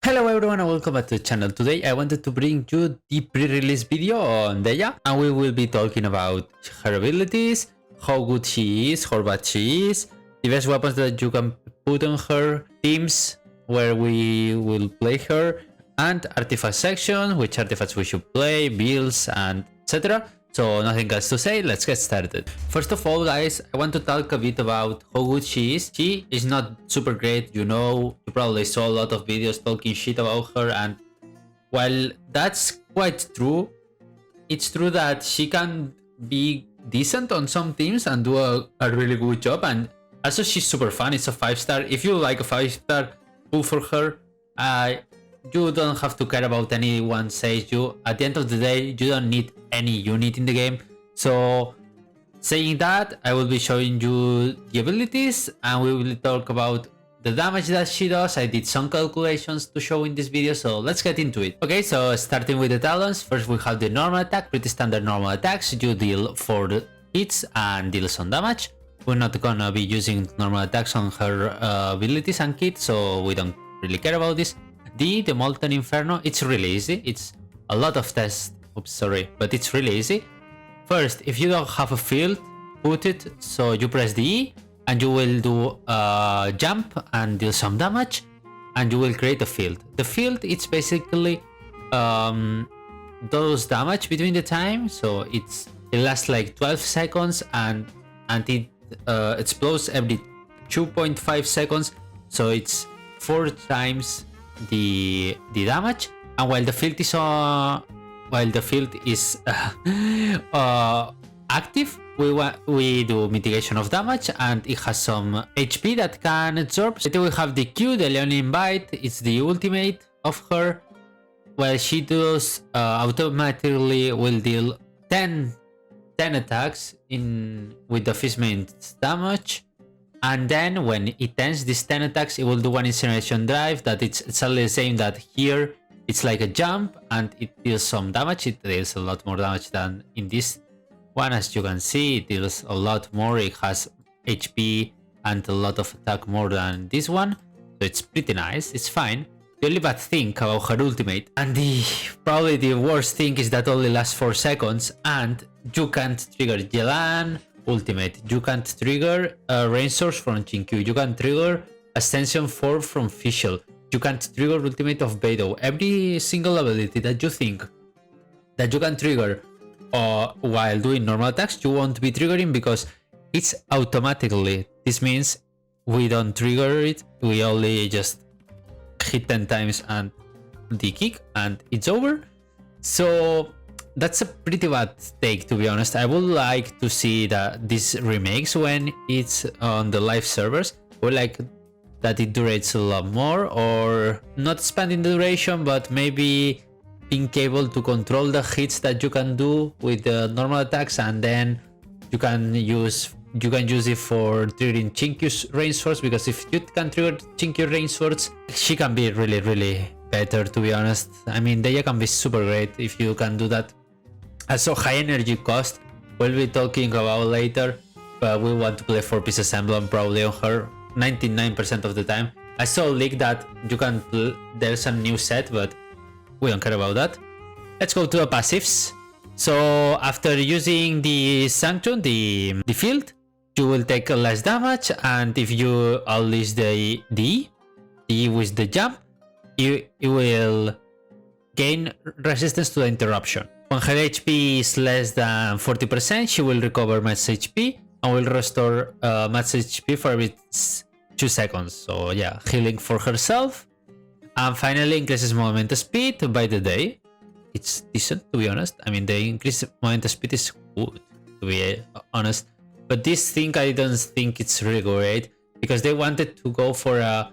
Hello everyone and welcome back to the channel. Today I wanted to bring you the pre-release video on Dehya, and we will be talking about her abilities, how good she is, how bad she is, the best weapons that you can put on her, teams where we will play her, and artifact section, which artifacts we should play, builds, and etc. So nothing else to say, let's get started. First of all guys, I want to talk a bit about how good she is. She is not super great, you know, you probably saw a lot of videos talking shit about her, and while that's quite true, it's true that she can be decent on some teams and do a really good job, and also she's super fun. It's a 5-star. If you like a 5-star, pull for her. You don't have to care about anyone says you. At the end of the day, you don't need any unit in the game. So saying that, I will be showing you the abilities and we will talk about the damage that she does. I did some calculations to show in this video, so let's get into it. Okay, so starting with the talents, first we have the normal attack, pretty standard normal attacks. You deal 4 hits and deal some damage. We're not gonna be using normal attacks on her abilities and kit, so we don't really care about this. The Molten Inferno, it's really easy. It's a lot of tests. Oops, sorry, but it's really easy. First, if you don't have a field, put it so you press the E and you will do a jump and deal some damage and you will create a field. The field, it's basically those damage between the time, so it lasts like 12 seconds and it explodes every 2.5 seconds, so it's 4 times the damage. And while the field is active, we do mitigation of damage, and it has some HP that can absorb. Then we have the Q, the Leonin Bite. It's the ultimate of her. Well, she does automatically will deal 10 attacks with the fistmain's damage. And then when it ends these 10 attacks, it will do one incineration drive that it's exactly the same that here. It's like a jump and it deals some damage. It deals a lot more damage than in this one. As you can see, it deals a lot more. It has HP and a lot of attack more than this one. So it's pretty nice. It's fine. The only bad thing about her ultimate, and probably the worst thing, is that only lasts 4 seconds and you can't trigger Yelan ultimate. You can't trigger a rain source from Chinkyu. You can trigger Ascension 4 from Fischl. You can't trigger ultimate of Beidou. Every single ability that you think that you can trigger while doing normal attacks, you won't be triggering because it's automatically. This means we don't trigger it. We only just hit 10 times and the kick and it's over. So that's a pretty bad take, to be honest. I would like to see that this remakes when it's on the live servers. I would like that it durates a lot more, or not expanding the duration, but maybe being able to control the hits that you can do with the normal attacks, and then you can use it for triggering Chinkyu's rain swords, because if you can trigger Chinkyu rain swords, she can be really better, to be honest. I mean, Dehya can be super great if you can do that. Also, high energy cost, we'll be talking about later, but we want to play 4 pieces emblem probably on her 99% of the time. I saw a leak that you can, there's a new set, but we don't care about that. Let's go to the passives. So after using the Sanction, the field, you will take less damage, and if you unleash the E with the jump, you will gain resistance to the interruption. When her HP is less than 40%, she will recover max HP and will restore max HP for every 2 seconds. So yeah, healing for herself. And finally, increases movement speed by the day. It's decent, to be honest. I mean, the increased movement speed is good, to be honest. But this thing, I don't think it's really great, because they wanted to go for a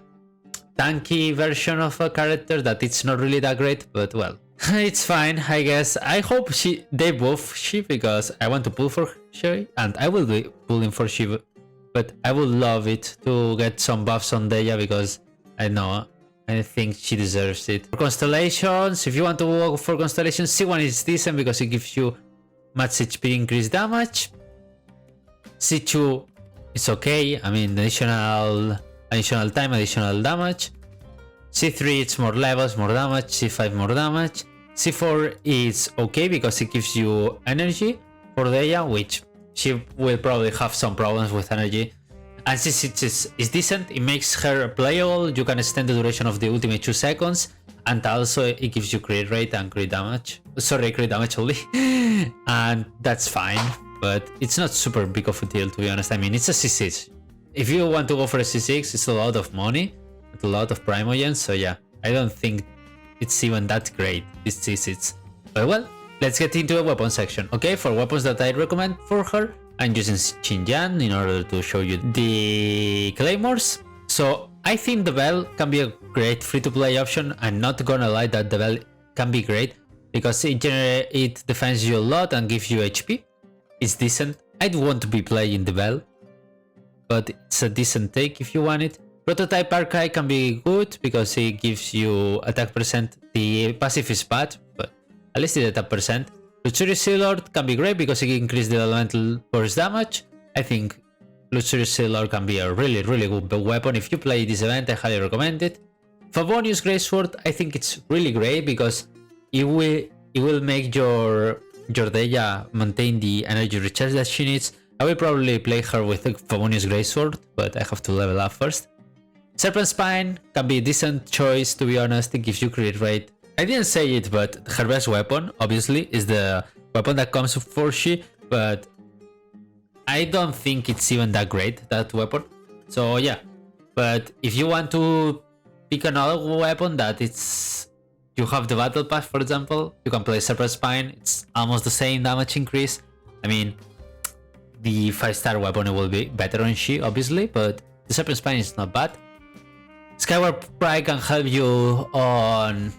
tanky version of a character that it's not really that great, but well, it's fine, I guess. I hope they buff she, because I want to pull for she, and I will be pulling for she, but I would love it to get some buffs on Dehya, because I think she deserves it. For Constellations, if you want to go for Constellations, C1 is decent because it gives you much HP increased damage. C2 is okay. I mean, additional time, additional damage. C3 it's more levels, more damage, C5 more damage. C4 is okay because it gives you energy for Dehya, which she will probably have some problems with energy. And C6 is decent, it makes her playable, you can extend the duration of the ultimate 2 seconds, and also it gives you crit rate and crit damage. Sorry, crit damage only. And that's fine, but it's not super big of a deal, to be honest. I mean, it's a C6. If you want to go for a C6, it's a lot of money, with a lot of primogens, so yeah, I don't think it's even that great, this C6. But well, let's get into a weapon section, okay? For weapons that I recommend for her, I'm using Xinjiang in order to show you the claymores. So I think the bell can be a great free-to-play option. I'm not gonna lie that the bell can be great because it defends you a lot and gives you HP. It's decent. I'd want to be playing the bell, but it's a decent take if you want it. Prototype Archive can be good because it gives you attack percent. The passive is bad, but at least it's attack percent. Luxurious Sea Lord can be great because it increases the elemental burst damage. I think Luxurious Sea Lord can be a really good weapon. If you play this event, I highly recommend it. Favonius Greatsword, I think it's really great because it will make your Dehya maintain the energy recharge that she needs. I will probably play her with a Favonius Greatsword, but I have to level up first. Serpent Spine can be a decent choice, to be honest. It gives you crit rate. I didn't say it, but her best weapon, obviously, is the weapon that comes for she, but I don't think it's even that great, that weapon. So yeah, but if you want to pick another weapon that you have the battle pass, for example, you can play Serpent Spine. It's almost the same damage increase. I mean, the 5-star weapon will be better on she, obviously, but the Serpent Spine is not bad. Skyward Pride can help you on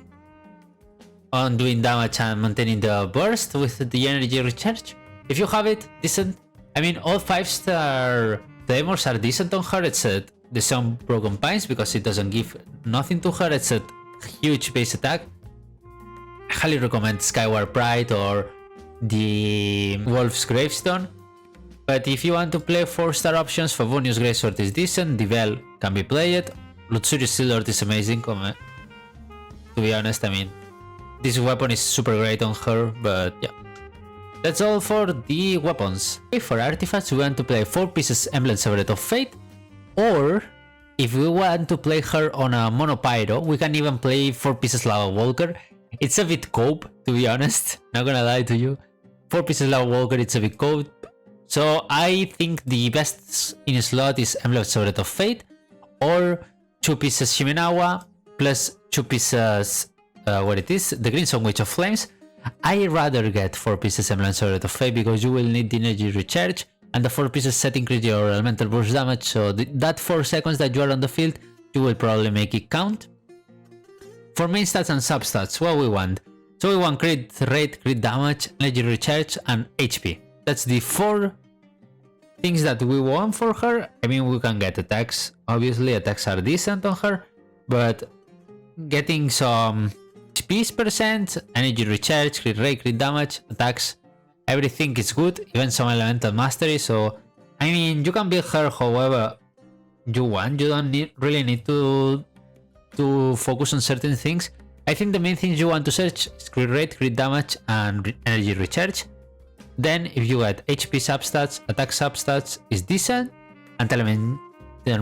doing damage and maintaining the burst with the energy recharge. If you have it, decent. I mean, all 5-star claymores are decent on her, except the Sun Broken Pines because it doesn't give nothing to her. It's a huge base attack. I highly recommend Skyward Pride or the Wolf's Gravestone. But if you want to play 4-star options, Favonius Greatsword is decent, the Bell can be played, Luxurious Sea Lord is amazing, to be honest. I mean, this weapon is super great on her, but yeah. That's all for the weapons. For artifacts, we want to play 4 pieces Emblem Severed of Fate, or if we want to play her on a Mono Pyro, we can even play 4 pieces Lava Walker. It's a bit cope, to be honest, not gonna lie to you. 4 pieces Lava Walker, it's a bit cope. So I think the best in a slot is Emblem Severed of Fate, or 2 pieces Shimenawa, plus 2 pieces, the Crimson Witch of Flames. I rather get 4 pieces Emblem Severed of Fate because you will need the energy recharge, and the 4 pieces set increase your elemental burst damage, so that 4 seconds that you are on the field, you will probably make it count. For main stats and substats, what we want? So we want crit rate, crit damage, energy recharge, and HP. That's the 4 things that we want for her. I mean, we can get attacks. Obviously, attacks are decent on her, but getting some HP percent, energy recharge, crit rate, crit damage, attacks, everything is good, even some elemental mastery. So, I mean, you can build her however you want. You don't really need to focus on certain things. I think the main things you want to search is crit rate, crit damage, and energy recharge. Then, if you get HP substats, attack substats is decent, and elemental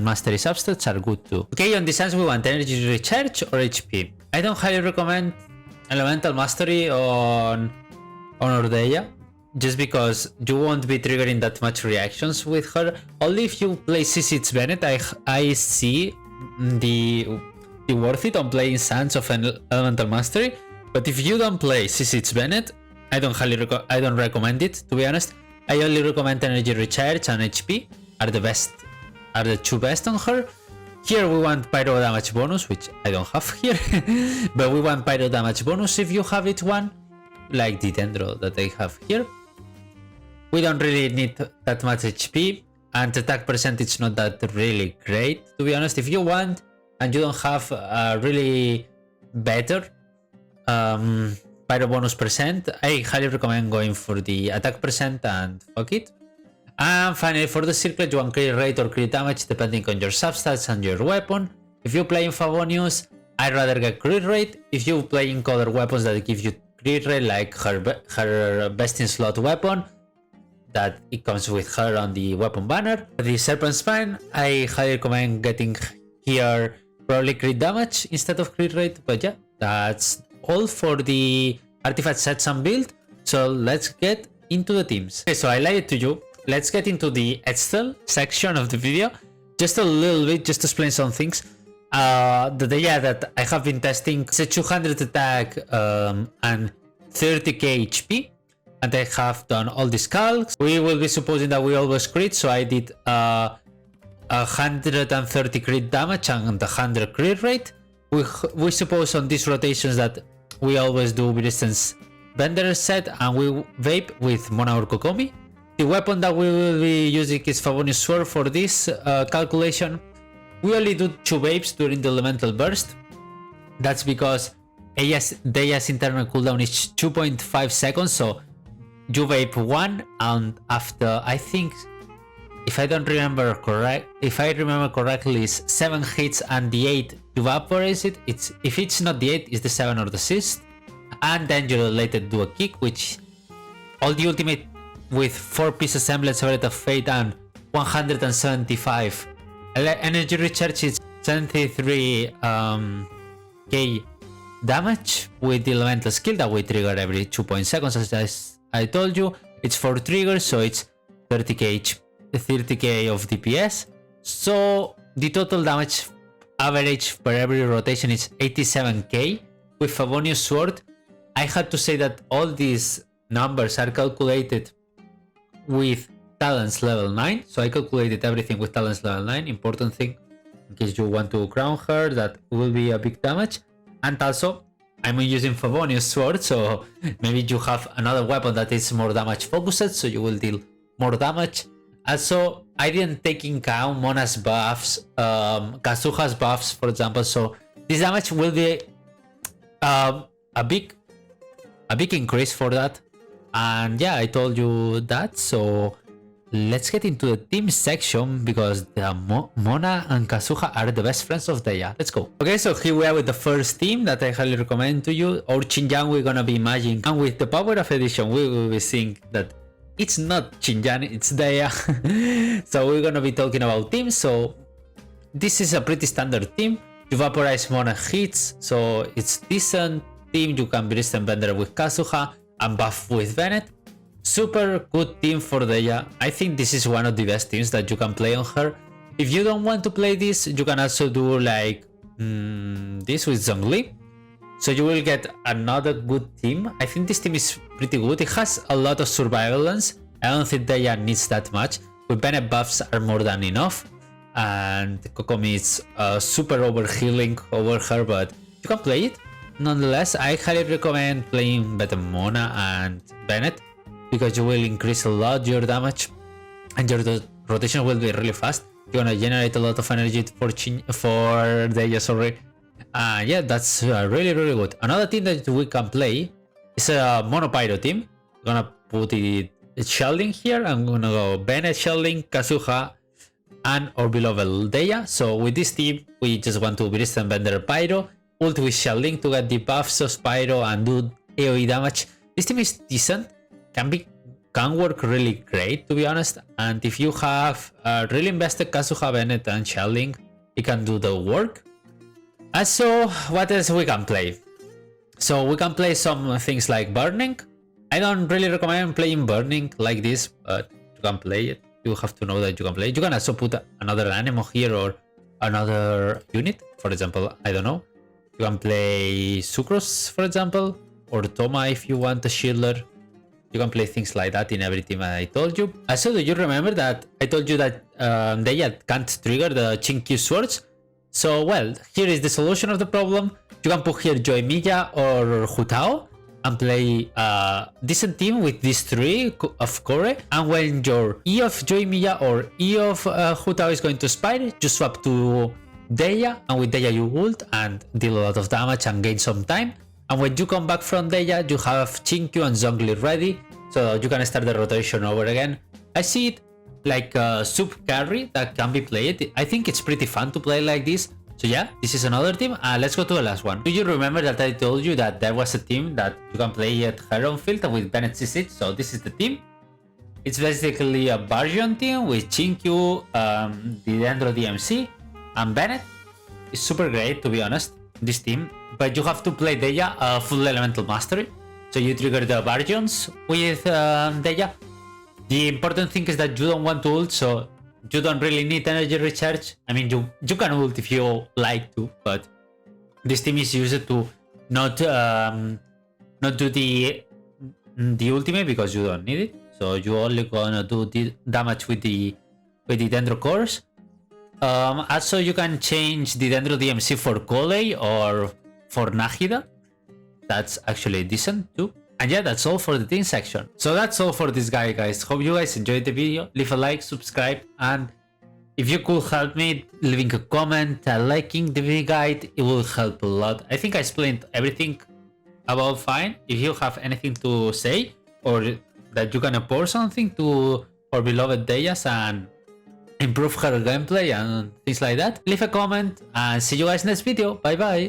mastery substats are good too. Okay, on the sense we want energy recharge or HP. I don't highly recommend elemental mastery on Dehya, just because you won't be triggering that much reactions with her. Only if you play C6 Bennett, I see the worth it on playing Sands of an elemental mastery. But if you don't play C6 Bennett, I don't recommend it, to be honest. I only recommend energy recharge and HP are the 2 best on her. Here we want pyro damage bonus, which I don't have here, but we want pyro damage bonus if you have it one, like the dendro that I have here. We don't really need that much HP, and attack percentage not that really great, to be honest. If you want and you don't have a really better pyro bonus percent, I highly recommend going for the attack percent and fuck it. And finally, for the circlet, you want crit rate or crit damage depending on your substats and your weapon. If you play in Favonius, I'd rather get crit rate. If you're playing other weapons that give you crit rate, like her best in slot weapon, that it comes with her on the weapon banner. For the Serpent Spine, I highly recommend getting here probably crit damage instead of crit rate. But yeah, that's all for the artifact sets and build. So let's get into the teams. Okay, so I lied it to you. Let's get into the Edsel section of the video. Just a little bit, just to explain some things. The Dehya that I have been testing is a 200 attack and 30k HP. And I have done all these calcs. We will be supposing that we always crit, so I did 130 crit damage and 100 crit rate. We suppose on these rotations that we always do resistance Bender set and we vape with Mona or Kokomi. The weapon that we will be using is Favonius Sword for this calculation. We only do 2 vapes during the elemental burst. That's because Dehya's internal cooldown is 2.5 seconds, so you vape 1 and after, I think, if I remember correctly, is 7 hits and the 8 you vaporize it. If it's not the 8, it's the 7 or the 6. And then you later do a kick, which all the ultimate with 4-piece assemblage, Severity of Fate and 175 energy recharge is 73k damage with the elemental skill that we trigger every 2 seconds. As I told you, it's 4 triggers, so it's 30k of DPS. So the total damage average per every rotation is 87k with Favonius Sword. I had to say that all these numbers are calculated with talents level 9, so I calculated everything with talents level 9. Important thing, in case you want to crown her, that will be a big damage. And also, I'm using Favonius Sword, so maybe you have another weapon that is more damage focused, so you will deal more damage. Also, I didn't take in account Mona's buffs, Kazuha's buffs, for example, so this damage will be a big increase for that. And yeah, I told you that, so let's get into the team section because Mona and Kazuha are the best friends of Dehya. Let's go. Okay, so here we are with the first team that I highly recommend to you. Our Xinjiang we're gonna be imagining, and with the power of edition we will be seeing that it's not Xinjiang, it's Dehya. So we're gonna be talking about teams. So this is a pretty standard team. You vaporize Mona hits, so it's decent team. You can be resistant Bender with Kazuha and buff with Bennett. Super good team for Dehya. I think this is one of the best teams that you can play on her. If you don't want to play this, you can also do like this with Zhongli. So you will get another good team. I think this team is pretty good. It has a lot of survivance. I don't think Dehya needs that much. With Bennett buffs are more than enough. And Kokomi is super over healing over her, but you can play it. Nonetheless, I highly recommend playing better Mona and Bennett because you will increase a lot your damage and your rotation will be really fast. You're gonna generate a lot of energy for Dehya, sorry. Yeah, that's really good. Another team that we can play is a Mono Pyro team. I'm gonna put it Sheldon here. I'm gonna go Bennett, Sheldon, Kazuha, and our beloved Dehya. So with this team, we just want to resistant Bender Pyro, ult with Sheldon to get the buffs of Pyro and do AoE damage. This team is decent, can work really great to be honest. And if you have really invested Kazuha, Bennett, and Sheldon, it can do the work. And so what else we can play? So we can play some things like Burning. I don't really recommend playing Burning like this, but you can play it. You have to know that you can play it. You can also put another Anemo here or another unit. For example, I don't know. You can play Sucrose, for example, or Toma if you want a Shielder. You can play things like that in every team I told you. Also, do you remember that I told you that Dehya can't trigger the Chinkyu swords? So, well, here is the solution of the problem. You can put here Joy-Miya or Hutao and play a decent team with these 3 of Kore. And when your E of Joy-Miya or E of Hutao is going to expire, you swap to Dehya, and with Dehya you ult and deal a lot of damage and gain some time. And when you come back from Dehya, you have Chinkyu and Zhongli ready, so you can start the rotation over again. I see it like a sub carry that can be played. I think it's pretty fun to play like this. So yeah, this is another team. Let's go to the last one. Do you remember that I told you that there was a team that you can play at her own field with Bennett C6? So this is the team. It's basically a Bargion team with Chinkyu, the Dendro DMC, and Bennett. It's super great, to be honest, this team. But you have to play Dehya full elemental mastery. So you trigger the Bargions with Dehya. The important thing is that you don't want to ult, so you don't really need energy recharge. I mean, you can ult if you like to, but this team is used to not do the ultimate because you don't need it. So you only gonna do the damage with the Dendro cores. Also, you can change the Dendro DMC for Kole or for Nahida. That's actually decent too. And yeah, that's all for the team section. So that's all for this guy, guys. Hope you guys enjoyed the video. Leave a like, subscribe, and if you could help me leaving a comment, liking the video guide, it will help a lot. I think I explained everything about fine. If you have anything to say or that you can pour something to our beloved Dehya and improve her gameplay and things like that, leave a comment and see you guys next video. Bye bye.